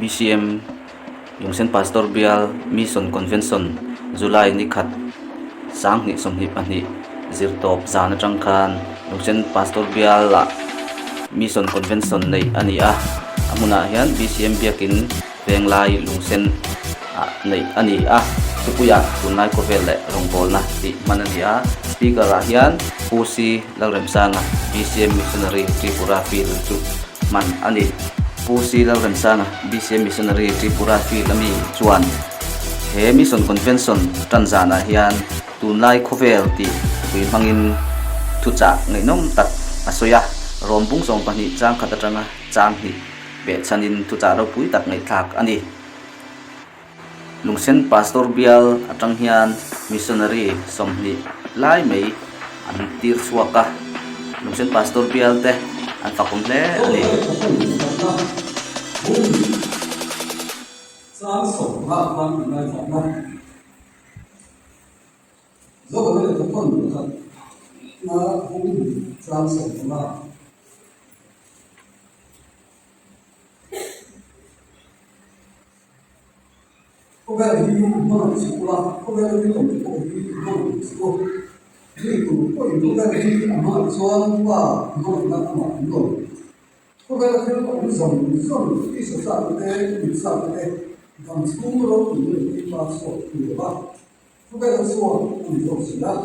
BCM Lungsen Pastor Bial Mission Convention July ni khat sang ni som hi pani zirtop zana tangkhan Lungsen Pastor Bial la Mission Convention nei ani a amuna hian BCM biakin venglai lungsen nei ani a tupuya tunai ko vele rongbol na ti manania speaker a hian pusi lagrem sanga BCM missionary Tripura field chu man ani pusi lagrem sanga BCM missionary Tripura field ami chuan he mission convention tanzana hian tunai ko vel ti pui mangin thucha ngainom tak asoya rombung song pani chang khatatanga chang hi be chanin thucha ro pui tak ngai thak ani Lungsen Pastor Bial atang hian missionary somni lai mei an tir suaka Lungsen Pastor Bial te an fakum le ani sang sổ hạ văn này phỏng vấn do cái này thông tin thật nó cũng sang sổ mà có vẻ như nó là chỉ là có vẻ như tổng cộng thì nó là chỉ có thì cũng có những cái gì mà nó xoan và nó là nó rồi có vẻ như nó cũng dòng cái sự sản cái mình sản cái bằng chung rồi thì mình phát sổ thì ba có vẻ là số mình dùng gì đó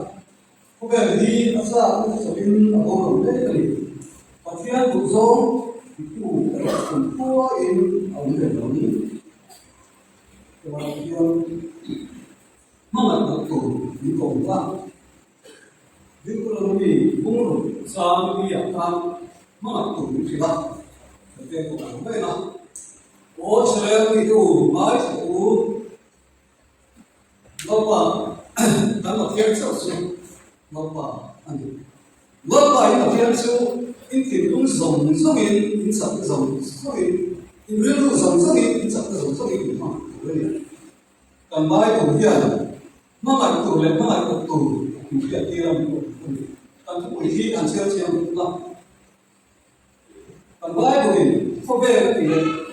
có vẻ như nó ra cái số in ở đâu đấy cái và khi anh dùng số thì cũng cái phần thua in ở nơi đó và khi mà nó tụ những công tác những cái đó thì cũng là sao cái việc tham mà tụ thì là cái cũng là vậy đó 오 저래도 많이 오 너봐 나도 피했었어 너봐 아니 너봐 이거 피했어 인기 동성성인 인사성성인 인외로 성성인 인사성성인 뭐 그래 담바이 도야 마마 도래 마마 도 이게 이런 거 단도 우리 안 세워지는 거 담바이 도이 포베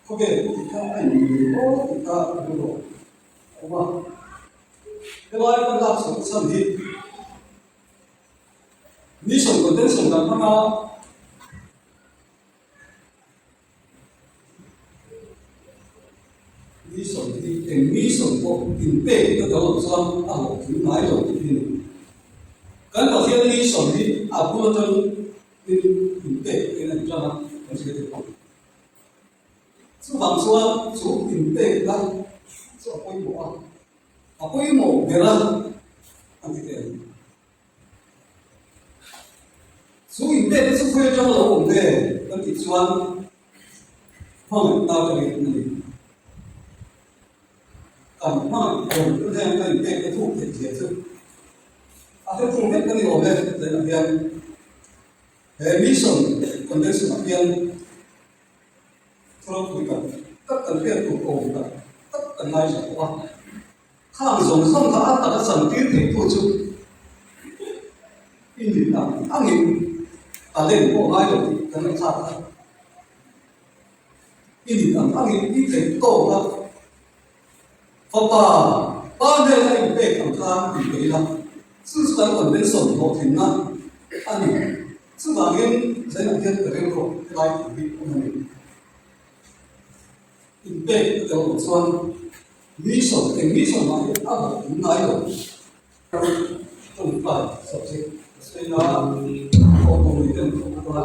OK, kita ini, kita dulu, apa? Kalau kita langsung sambil, ni sungguh dan sungguh mana? Ni sungguh impe itu kalau soal aku tunai loh ini. Kan kalau dia ni sungguh aku tu impe ini jangan macam itu. bằng số số tiền tệ ra số quay mỏ về ra anh chị thấy số tiền tệ số quay trong là ổn đề anh chị xoan không tao cho cái này còn không còn cái này cái tệ cái thuốc tiền gì chứ cái thuốc hết cái này ổn đề đấy là tiền hệ mission còn đây là tiền trong tất cả việc của cổ tất cả này sẽ qua khang dùng không có tất cả sản phẩm thì phụ trợ in đi là anh em lên của ai rồi cái này sao in đi là anh em đi đến tổ là ba đây là những cái cảm giác thì cái là sự sản phẩm bên sổng nó thì năng anh em sự bảo hiểm sẽ là cái cái của cái này bị anh impe itu soal mission mà apa tunai loh tempat subjek sehingga komunitas apa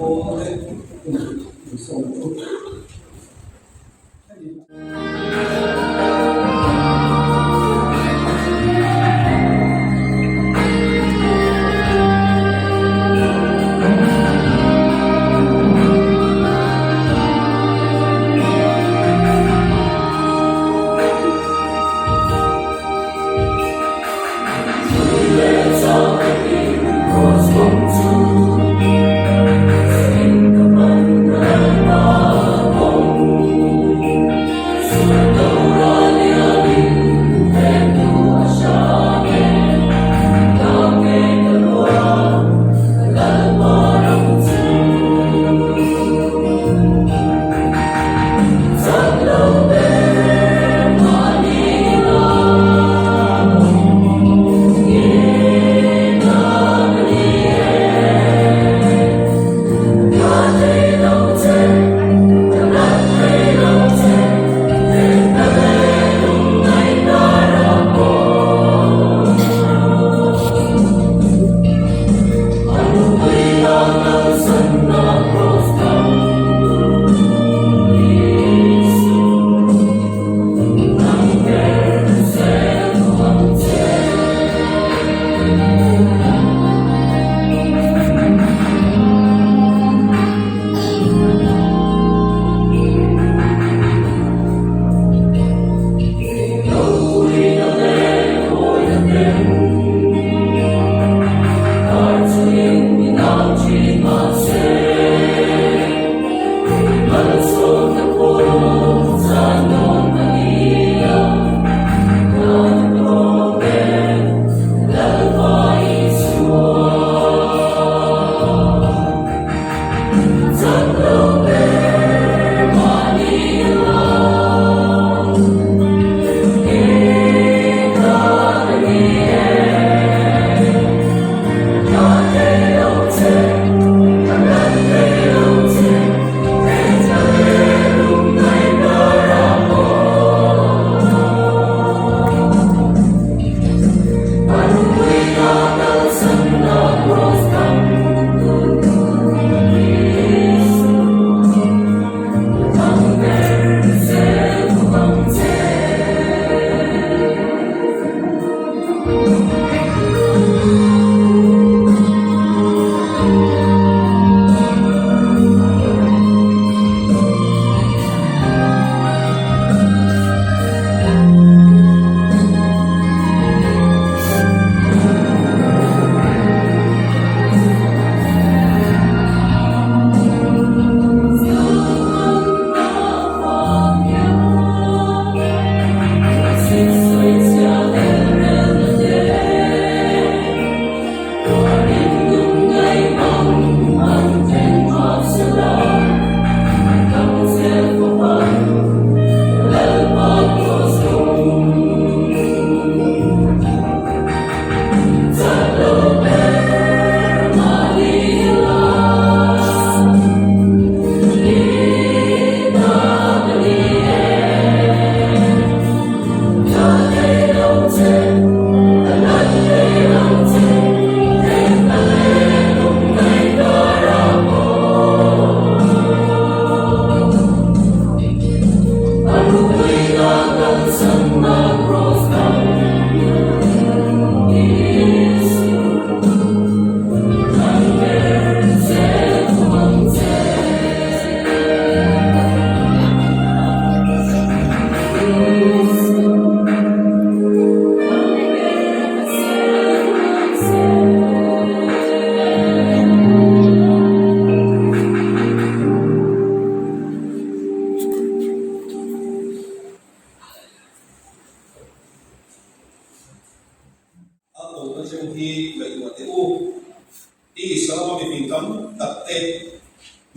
cô đấy sống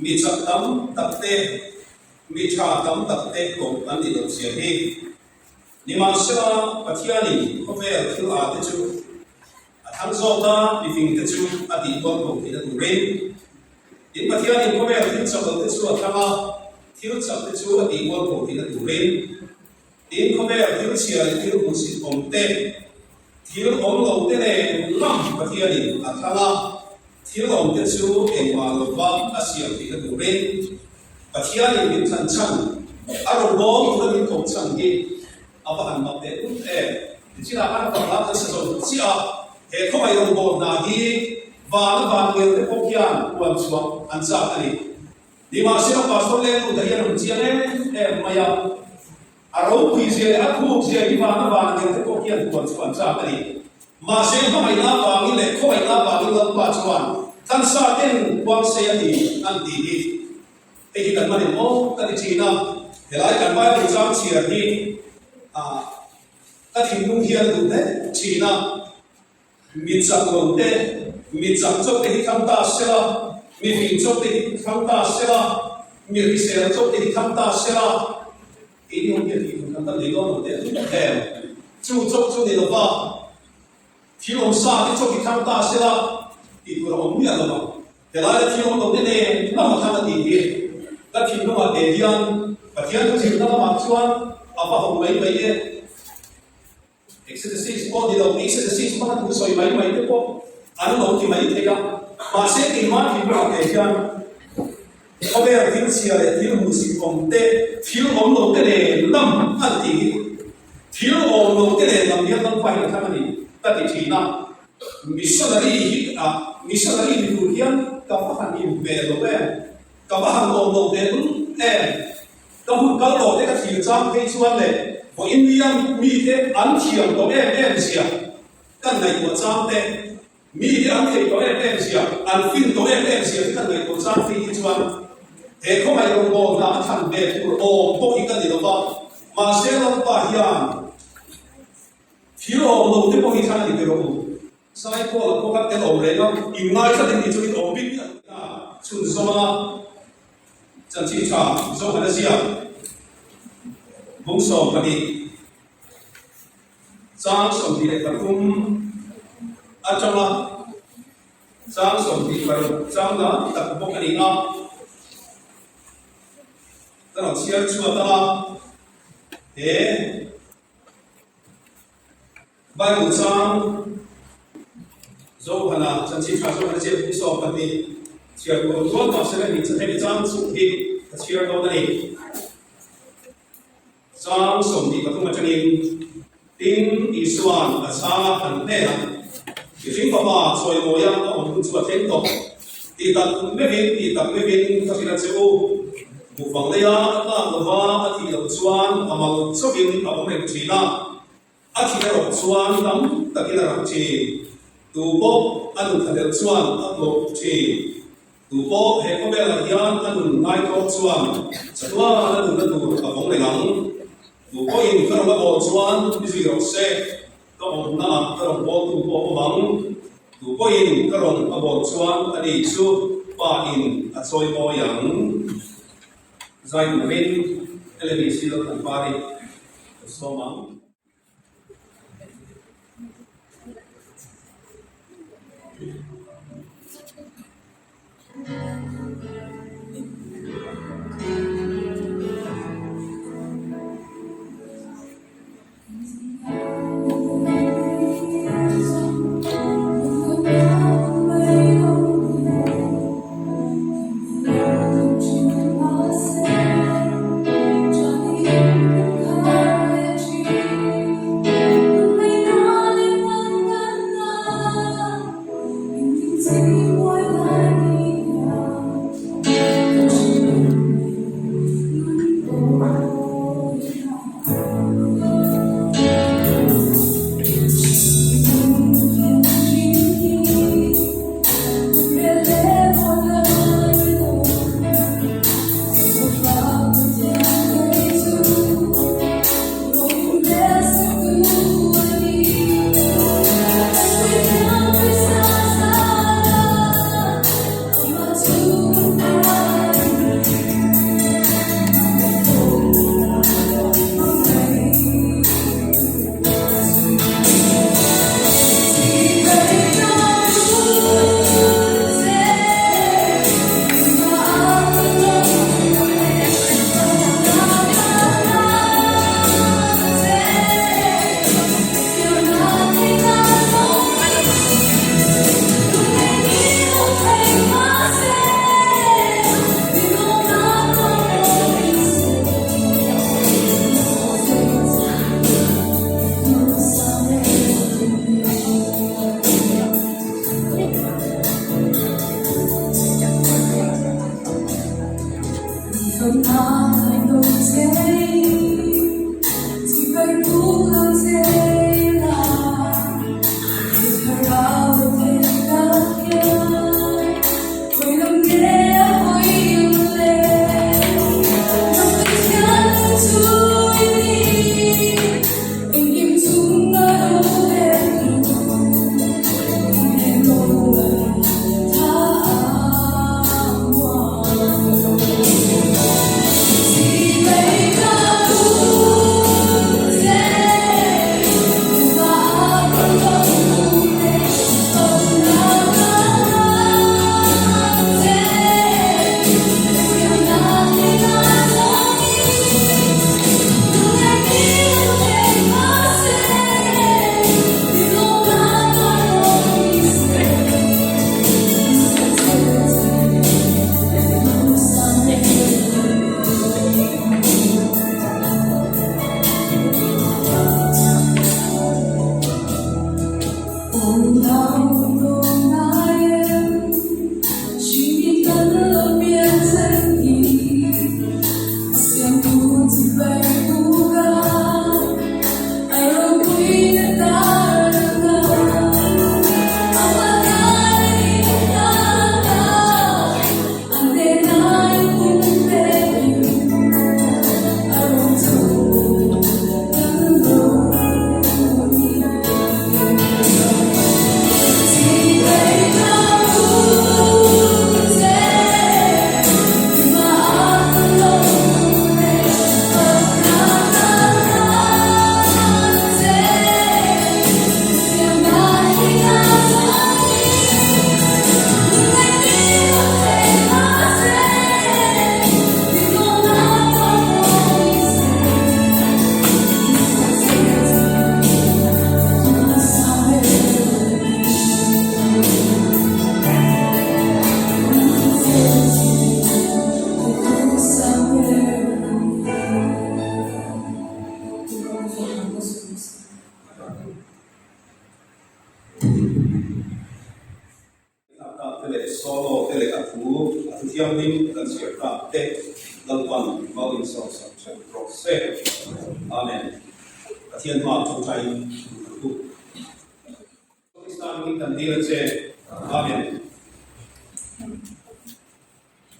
mi chặt tấm tập tê mi cha tấm tập tê cùng anh đi được xe đi nhưng mà sao bắt kia đi có vẻ thiếu à thế chứ thằng gió ta bị phình thế chứ đi con cùng thì là đủ lên nhưng mà kia đi có vẻ thiếu chặt thế chứ thằng thiếu chặt thế chứ đi con cùng thì là đủ lên nhưng có vẻ thiếu xe thiếu một sự ổn tê thiếu ổn lâu tê này lắm bắt kia đi thằng thiếu lòng cái chú em mà lộc vang Asia thì cái đủ lên và thiên nhiên mình chân chân ở đâu đó cũng mình cũng chân đi ở bên hàn mặc để cũng chỉ là ăn bằng lá cái sử dụng chỉ hệ không ai đồng bộ nào đi và nó vào người cái phong kian quan trọng anh sao này đi mà xem pastor lên một thời gian chia em mày à rau quý gì à khu gì đi mà nó vào người cái phong kian quan trọng anh sao này mà xem không ai làm vào người lệ không ai làm vào người làm quan trọng thân sa tên quan xe thì anh đi thì cần mà để mô cái gì nào để lại cần phải bị giam chia thì cái thì nung hiền đúng đấy chỉ nào mình chẳng còn thế mình chẳng cho cái tham ta sẽ là mình cho cái tham ta sẽ là mình sẽ cho cái tham ta sẽ là cái điều kiện thì chúng ta lấy con để chúng ta thèm chú cho để nó vào khi ông sa thì cho cái tham ta sẽ là thì tôi không biết là thế lại khi ông đồng này nó mà tham là gì cái thì nó mà để điên và điên cái gì nó mà chuan apa không mấy Exercise po di dalam exercise mana tu soi mai tu po anu mau ki mai tega masih iman hidup kehidupan Oke film siapa film musik komte film om lo kene lam anti film om lo kene lam dia lam pai nak ni tapi Cina missionary di Turkian kapahan ni belo kapahan om lo kene kamu kalau dia kat film kehidupan le của India mi thế ăn thiềm có em gì căn này của trang thế mi thế ăn thiềm có em gì ăn phim có em gì căn này của trang phi như vậy thế không phải đồng bộ là thành về của ôm bộ cái gì đó mà sẽ làm bài hiền thiếu ôm đầu tiên bộ cái thành gì đó sai qua là có các cái ôm này nó im ngay cho đến chỗ cái ôm biết chun soma chân chỉ trả do cái gì bung sầu cái gì sang sầu thì lại cũng ở trong là sang sầu thì phải sang đó tập bung cái gì đó cái nó chia chua đó thế bài bung sang dấu hana chân chỉ trả dấu hana chia bung sầu cái gì chia của tôi mà sẽ là mình sẽ thấy sang sầu thì chia đâu đây sang sầu thì có không mà cho nên tin Isuan asama hante na kising papa soy moya o kunsuat tento ti tak mevin kasila seo mufang leya na lova ati lo chuan amal sokin among china ati ro chuan tam takila ra chi tu bo anu thadel chuan atlo chi tu bo he ko bela yan anu ngai ko chuan satwa anu na tu among lelang如果因可能我做你是有些，那我那可能我忙，如果因可能我做那里出把因所以我样，在那边那里是都很发的，所忙。Hãy subscribe cho kênh Ghiền Mì Gõ để không bỏ lỡ solo tele aku tiang nim dan siapa te laluan mau insol satu proses amen tiang ma tu cai aku Islam ni dan dia je amen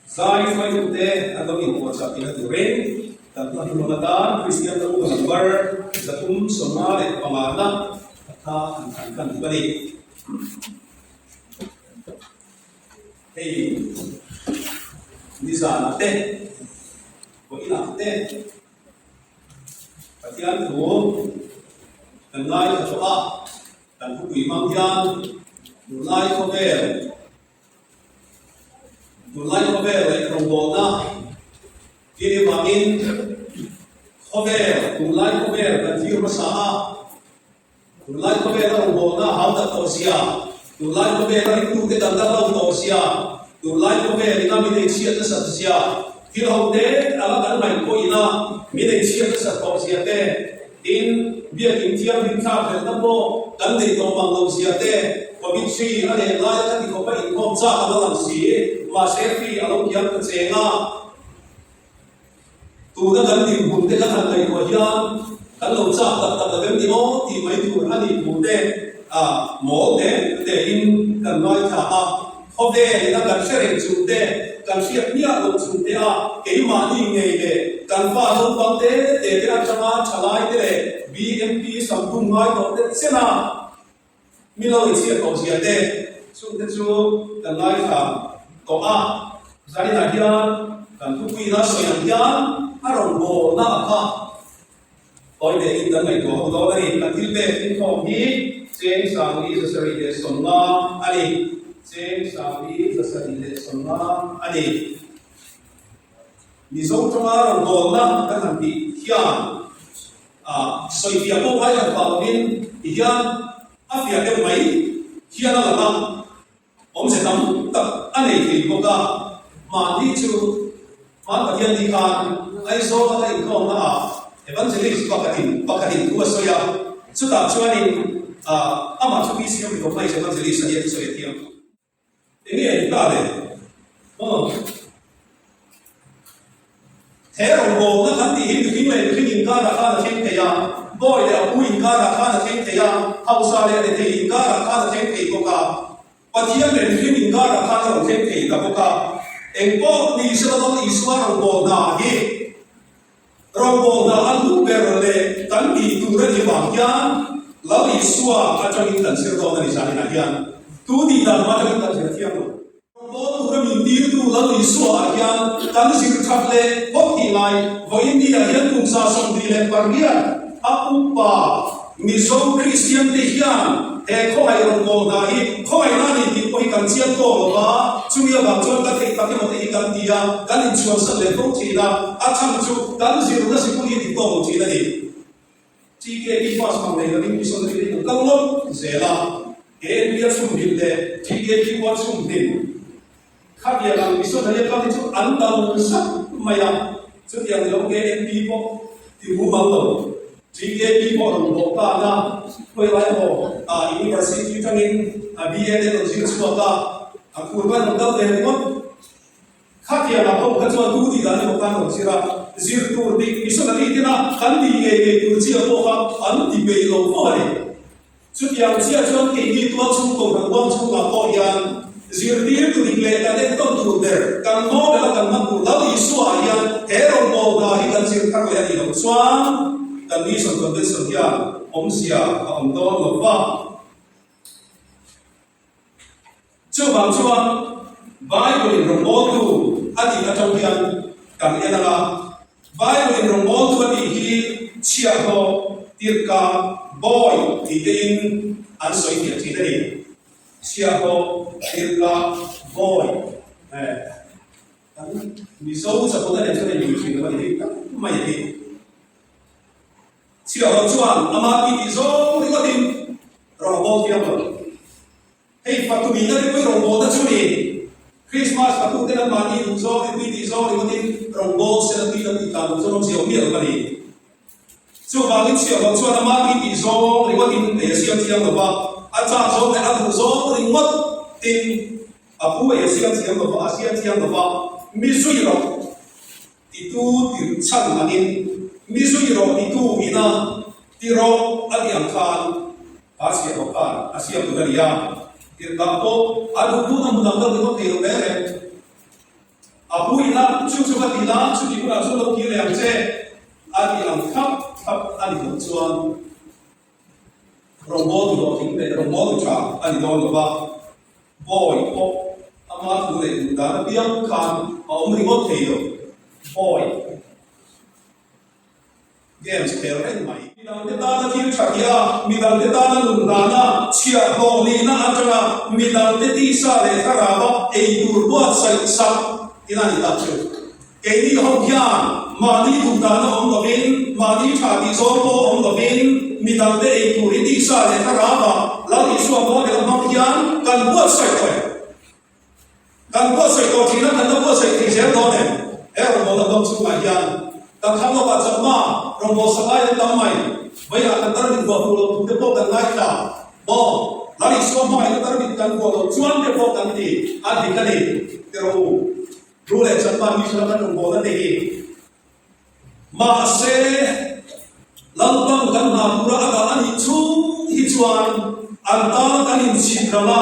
sai sai tu te atau ni buat satu tu ren dan Tuhan mengadan Kristian tu gambar zatum somale pamana kata akan dibalik hey di sana teh boleh teh Patian tu tenai kecoa dan buku imamnya mulai kober rombona kini bangin mulai kober dan jiu masalah mulai kober rombona hal tak tausia mulai kober itu kita dalam tausia mulai kober ina mide siat satsia kilo de ala kan main ko ina mide siat sat tausia te in bia intiam bin ka ber tambo kan de to bang tausia te Covid si ane lai kan di ko pa in kom sa ala si ma sefi along yang kencenga tu da kan di bun de kan lai ko hian kan lo cha tak dem di mo ti mai tu ani bun de mo de in kan noi tha ho de ina kan shere chu de kan siap nia lo chu de ke ma ni nge de kan fa lo bang de a chama chalai de BMP sampung ngai ko de sena milo isia ko sia de chu de chu kan noi tha ko zari na hian kan tu pi na so yang hian arong bo na ka oi de in dan mai ko do ni kan til be in ko hi cheng sang ni sa sari de som na ani cheng sang ni sa sari de som na ani ni zo tong arong bo na kan han ti hian soi fia ko ai kan pa min hian a fia de mai hian la ba om se tam tak ane ki ko ka ma ni chu ma pathian ni kan ai so ka in ko na evangelist pakatin tu so ya chu ta chuanin ama chu bi siam ko mai evangelist ya so ya tiam ini ai ta le thế rồi bộ nó khăn thì khi mình khi nhìn ca là khá là thêm thầy à boy để ông nhìn ca là khá là thêm thầy à hậu sa để thầy nhìn ca là khá là thêm thầy có cả và thiên mình khi nhìn ca là khá là thêm thầy là có cả em có đi sẽ có ý xóa rồi bộ nào đi rồi bộ nào ăn lúc về rồi để tấn đi tu ra đi vào kia lão ý xóa ở trong những tận siêu đó là đi ra đi nào kia tu đi làm mà trong những tận siêu thiên rồi bộ tu ra mình đi tu lão ý xóa kia tấn siêu tháp lệ bốc thì lại với India hiện cũng ra sông đi lên bằng kia apa miso Christian te hian he khoi ron ko na hi khoi na ni ti poi kan chiam to ba chumia ba chon ka thei ka ke mo te kan tia kan in chuan sa le ko chi na a chang chu kan zir na si ku ni ti to chi na ni chi ke ki pas ma le ni mi son ni ni ka lo zela e bia chum bil le chi ke ki wa chum din kha bia lang mi son le ka ti chu an ta lo sa maya chu tiang lo ke en pi po ti mu ma lo GKP po ng Boka na kaya lahat po University kami BA ng Zilswa ka ang kurban ng Dalden mo kaya na po katsuan tuti dali mo ka ng sira Ziltur di iso na litin na kandi tursiya po ka ano di baylo po so yang siya chuan hindi tuwa sungko ng buwang sungka po yan Ziltir to declare that it don't do there kan mo dala kan magulaw iswa yan herong mo na hikan sirka ko yan ilong swan dan ni son con son kia om sia om to lo va chu bang chuan Bible rong mo tu ati ka trong kian kan ena la Bible rong mo tu ati hi chia ho tir ka boy ti in an soi ti ti ni chia ho tir ka boy mi so sa ko da ne chu ne ni chi ka ni mai ni chia ho chuan ama ki ti zo ri ko tin ro bo ti am hei fa tu mi da ri ko ro bo da chu ni Christmas ka tu te na ma ni du zo ri ti zo ri ko tin ro bo se ti da ti ta du zo no si o mi ro ka ni chu ba ni chia ho chuan ama ki ti zo ri ko tin te sia ti am ba a cha zo ne a du zo ri ngot tin a pu e sia ti am ba a sia ti am ba mi su ro ti tu ti chan ma ni mi sui ro ni tu ina ti ro ati ang khan asia ko khan asia tu daria ti da po adu tu na mun da ko te ro re apu ina chu chu ka ti la chu ti na chu lo ki le ang che ati ang khap ani ko chuan ro mo tu lo ting de ro mo tu cha ani do lo ba boy ko ama tu le da na biang khan om ri mo te yo boy games khel ren mai midang te ta na thil thakia midang te ta na lun na na chia ho ni na atanga midang te ti sa le thara ba ei tur bo sai sa ina ni ta chu ei ni ho hian ma ni tu ta na om lo bin ma ni tha ti zo po om lo bin midang te ei tur ti sa le thara ba la ni su mo le ma hian kan bo sai ko ti na kan bo sai ti se do ne e ro mo la dom su ma hian dan tham lo ba chama rong bo sabai tam mai bai a kan tar ni bo fu lo tu te po kan ngai ta bo la ni so mai kan tar ni kan bo lo chuan te po kan ti a di ka ni te ro ru le chan pa mi sa kan rong bo na te hi ma se lam bang kan na pura aga ani chu hi chuan an ta kan in chi drama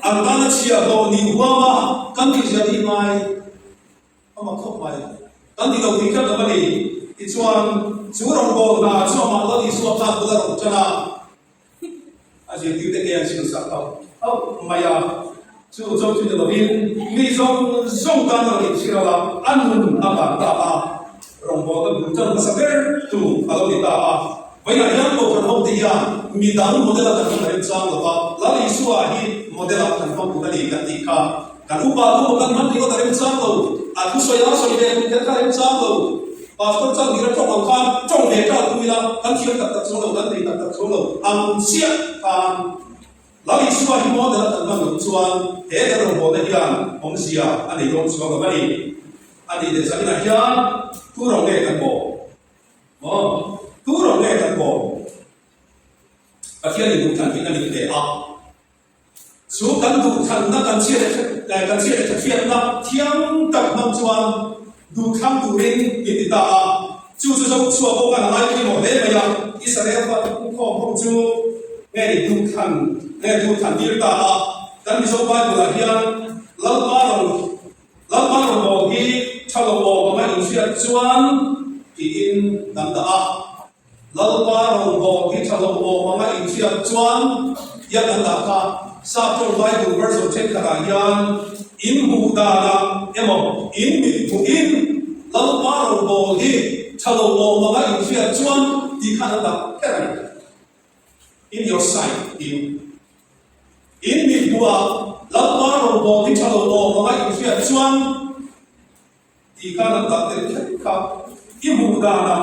an ta na chia ho ni huwa ma kan ti ja di mai ama khop mai kan ti lo ti ka ba ni ti chuan chu rong bo na chu ma lo ti su ta bu da ro chana a ji ti te ke an sin sa ta au maya chu zo chu de lo bin mi zong ta no ni chi ra la an mun a ba ta ba rong bo da bu chang sa ber tu a lo ti ta ba bai na yang bo kan ho ti ya mi dang mo de la ta kan chang lo ba la li su a hi mo de la kan ho bu da ni kan ti ka kan u ba tu kan man ti ko ta ren chang lo a tu so ya so de kan ka ren chang lo pastor chang ni ra chong ang khan chong le ka tu la kan thiam tak tak so lo kan ti tak tak so lo ang sia kan la li su a hi mo de la kan man lo chuan he da ro bo da hian om sia ani rom so ga ba ni ani de sa na hian tu rong le kan bo tu rong le kan bo a hian ni du kan ti na ni te a số cán bộ thằng nó cần chia để thực hiện nó thiam tập mong chuan du kham du ring in ta chu chu chu chu ko kan ai ki mo le ba ya Israel pa ku ko ko chu nge du khan dir ta kan mi so ba la hian lam pa ro mo hi chalo mo ma in sia chuan ki in nam da lam pa ro mo hi chalo mo ma in sia chuan ya dan da ka sa to Bible verse of check ka hian in hu da na emo in mi tu in lam pa ro mo hi chalo mo ma in sia chuan di khan da in your sight in mi bua lam pa ro mo hi chalo mo ma in sia chuan di khan da te ka in hu da na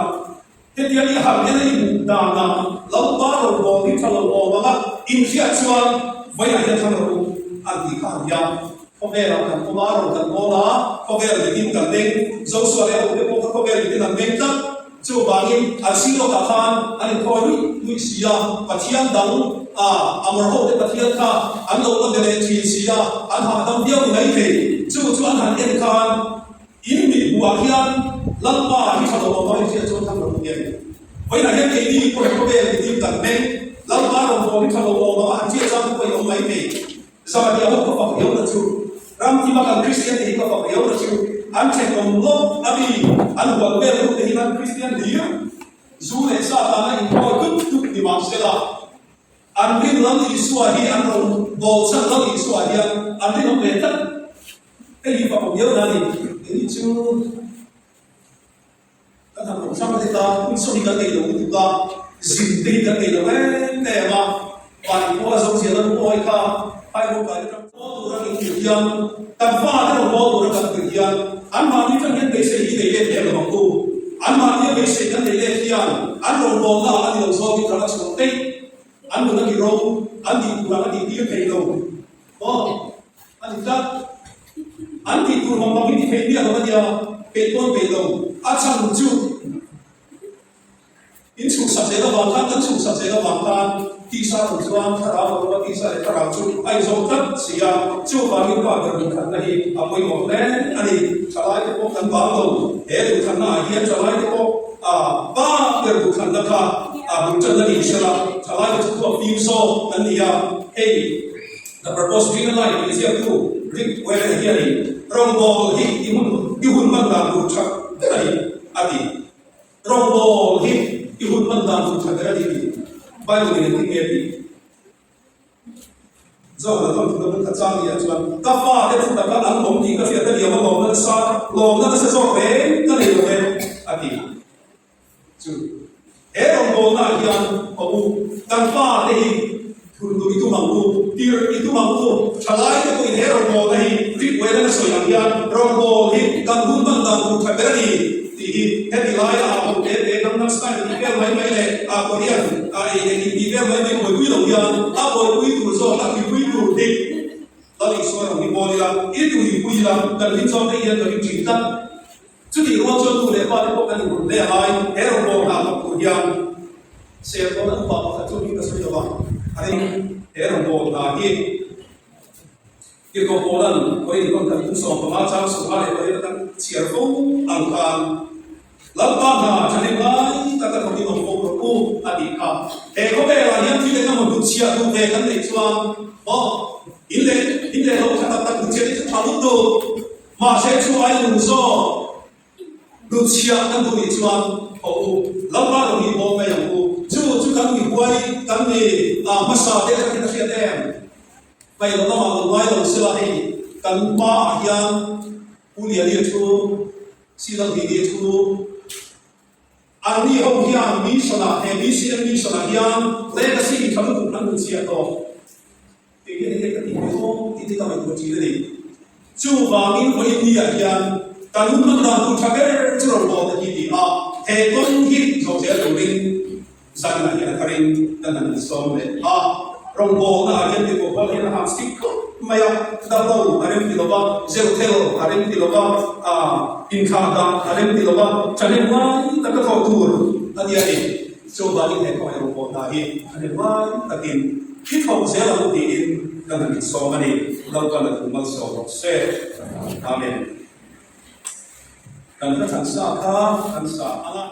thế thì đi học cái này đàn là lâu ba rồi bỏ đi theo lâu mà in phía chuan với lại cái thằng rồi anh đi khám nhà có vẻ là thằng ba rồi thằng ba lá có vẻ là đi cần đến dấu số này có vẻ là đi cần đến chắc chú bạn em anh xin lỗi cả han anh coi lui xia và thiên đắng amor hộ để thiên kha anh lâu năm để thiên xia anh hạ đăng điêu này thì chú anh hắn em khan in bị bùa hiền lâm ba thì sao đó nói chuyện cho thằng đồng nghiệp với lại cái đi của có về thì tìm tận bên lâm ba đồng hồ thì sao đó mà anh chia ra với ông mấy thì sao mà điều có phải yếu được chứ ram thì mà làm Christian thì có phải yếu được chứ anh chạy cùng lúc anh buồn về lúc thì anh Christian đi dù là sao ta lại có chút thì mà sẽ là anh biết lắm thì xua đi anh rồi bộ sẵn lắm thì xua đi anh biết nó về tất cái gì mà không yếu là gì chứ các thằng sao mà ta cũng sống cái này đúng chúng ta dính đi cái này đúng đấy để mà bạn có giống gì đó coi cả hai một cái trong bộ đồ ra cái kiện tam pha cái bộ đồ ra cái kiện anh mà đi trong cái sự gì để để làm cô anh mà đi cái sự cái để kiện anh rồi bộ là anh rồi so với cái sự tây anh muốn cái rong anh đi qua anh đi cái đâu anh đi ta anh đi qua mà mình đi phải đi ở đâu đi về đâu anh sang một chút in chủ sắp sẽ là vàng khăn, in chủ sắp sẽ là vàng khăn, khi sao cũng cho anh thà nào mà khi sao để thà nào chú anh giống tất xí à chú vàng những quả được khăn này à mỗi một lên anh đi trả lại cái bộ khăn vàng đâu để được khăn này hiện trả lại cái bộ ba được khăn đó cả mình chân là đi sẽ là trả lại cái chỗ phim so anh đi hey the purpose of being alive is here to bring where here wrong ball hit ihun man da bu chak ani wrong ball hit ihun man da bu chak ani Bible ni ni ni zo la tom tu ka chang ya chuan ka fa de tu ka ang mom ni ka fia ta dia ma mom na sa lom na sa zo be ka ni lo be ani chu e wrong ball na hian o kan fa de tu itu mampu itu mampu chalai itu ini rombo nahi fit wena na soyang yan rombo hi kan hun bang dang ku thaberi ti heti lai a kam na style ni vel mai le a korean ni vel mai ko kui lo yan a ko kui tu zo a kui tu de tali so ni bo la itu hi kui la kan hin zo de yan kan chi ta chu ti ro zo tu le pa ko kan ni le hai rombo na ko yan se ko na pa ka chu ni ka so yo ba anh em một là cái câu hỏi là có những con thằng số mà cháu số hai có những thằng chia phong ăn cam lắm ba hà cho nên là tất cả những ông bố cô anh đi cả để có vẻ là những thứ này nó một chia thu về cái này cho in lệ nó khá là một chia để thảo luận đồ mà sẽ cho ai dùng số được chia cái đồ này cho lắm ba đồng ý bố mẹ ông chú cần bị quay cần bị massage để cái chuyện em vậy là nó mà quay đầu xưa này cần ba hiền u liệt liệt chú xí lăng liệt chú anh đi học hiền mi sona hay mi sona hiền lấy cái gì thằng cũng ăn được chia to thì cái tình huống thì tao mình có chỉ đấy chú và mình có ý nghĩa hiền cần lúc nào cũng chắc cái chú rồi bỏ cái gì hệ con hít rồi sẽ đổi lên sang là những cái nên là những số này rong ball là những cái ball hiện ham stick mà đào đâu là những cái đó zero tail là những cái đó in khada là những cái đó cho nên là tất cả các tour là gì đấy cho bạn những cái rong ball là gì cho nên là tất nhiên khi không sẽ là một cái nên là những số này đâu có là một số sẽ amen kan ka chan sa kha kan sa anga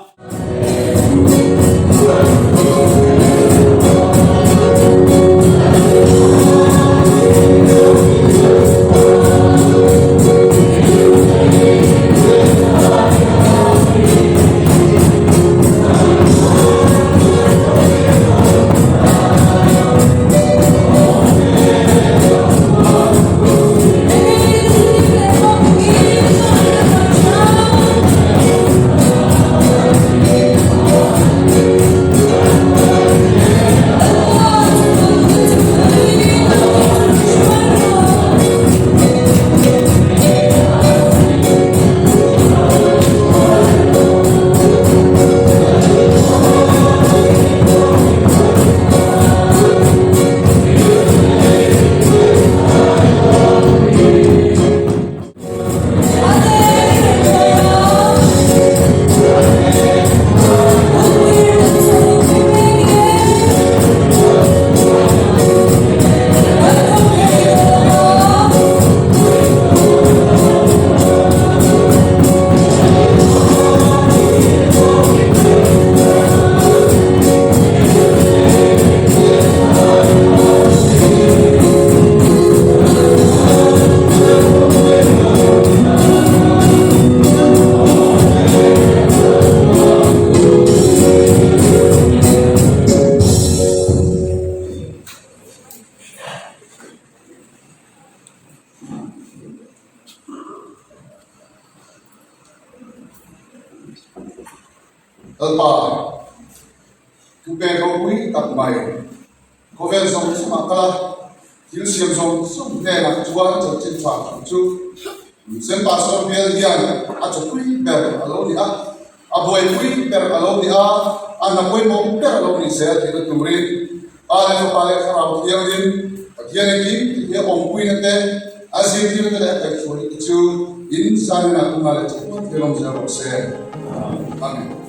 Alpa, tu pe ko kui tak mai, ko vel song sama kala, til siam song te na chua cho chin fa chu, sen pa so bel hian a cho kui ber alo ni a boy kui ber alo ni a na boy mo ber alo ni se ti tu ri, a le ko pa le khara hian din, hian ki he om kui na te, a sim ti na le ka chu in san na ku ma le chu te long ja ro se. Amen.